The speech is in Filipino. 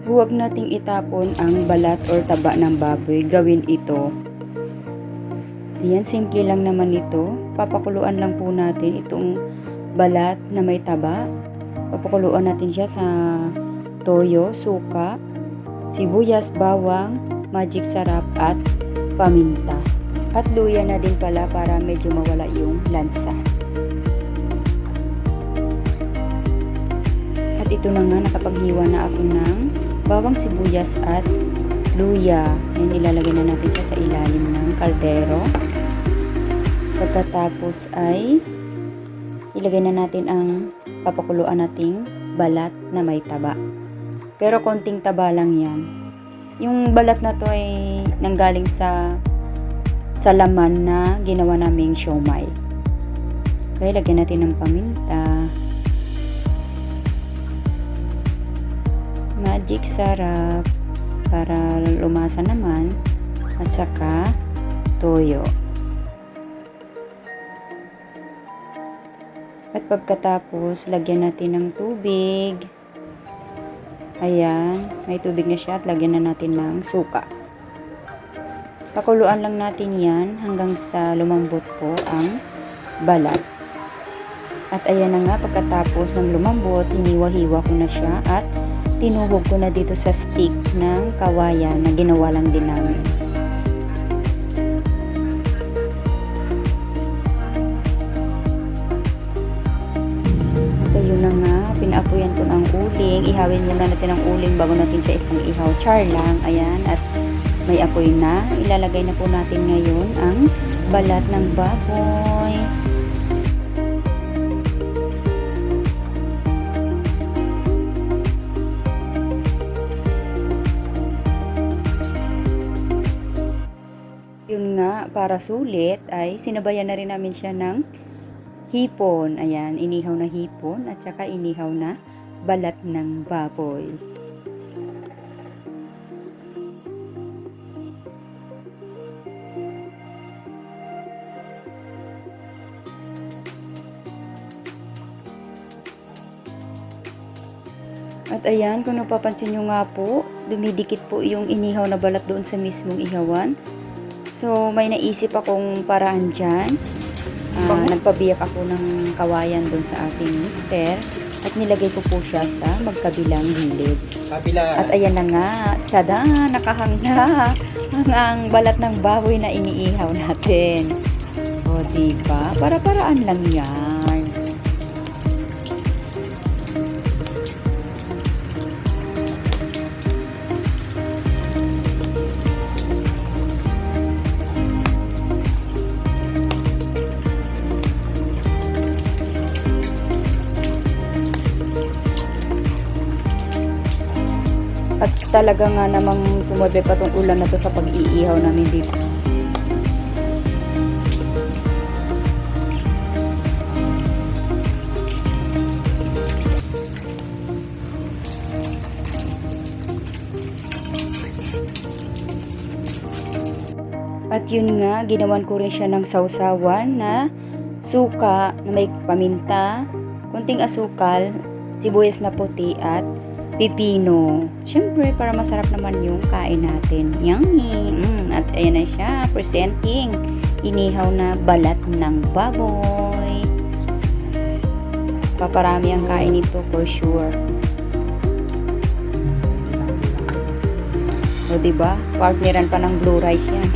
Huwag nating itapon ang balat or taba ng baboy. Gawin ito. Ayan, simple lang naman ito. Papakuluan lang po natin itong balat na may taba. Papakuluan natin siya sa toyo, suka, sibuyas, bawang, magic sarap at paminta. At luya na din pala para medyo mawala yung lansa. At ito na nga, nakapaghiwa na ako ng bawang, sibuyas at luya. Ayan, ilalagay na natin siya sa ilalim ng kaldero. Pagkatapos ay ilagay na natin ang papakuluan nating balat na may taba. Pero konting taba lang yan. Yung balat na to ay nanggaling sa laman na ginawa naming siomai. Okay, lagyan natin ng paminta, magic sarap para lumasa naman, at saka toyo. At pagkatapos, lagyan natin ng tubig. Ayan, may tubig na siya at lagyan na natin ng suka. Pakuluan lang natin yan hanggang sa lumambot po ang balat. At ayan na nga, pagkatapos ng lumambot, hiniwa-hiwa ko na siya at tinuhog ko na dito sa stick ng kawayan na ginawa lang din namin. At ayun na nga, pinaapoyan ko ng uling. Ihawin muna natin ang uling bago natin siya ipang ihaw. Char lang, ayan, at may apoy na. Ilalagay na po natin ngayon ang balat ng baboy. Yun nga, para sulit ay sinabayan na rin namin siya ng hipon. Ayan, inihaw na hipon at saka inihaw na balat ng baboy. At ayan, kung napapansin nyo nga po, dumidikit po yung inihaw na balat doon sa mismong ihawan. So, may naisip akong paraan dyan. Nagpabiyak ako ng kawayan doon sa aking mister at nilagay ko po siya sa magkabilang gilid. At ayan na nga, tsada, nakahangga ang balat ng baboy na iniihaw natin. O, diba? Para-paraan lang yan. At talaga nga namang sumabay pa tong ulan na to sa pag-iihaw namin dito. At yun nga, ginawan ko rin siya ng sausawan na suka na may paminta, kunting asukal, sibuyas na puti at pipino. Siyempre, para masarap naman yung kain natin. Yummy! At ayan na siya, presenting inihaw na balat ng baboy. Paparami ang kain nito for sure. O diba? Partneran pa ng blue rice yan.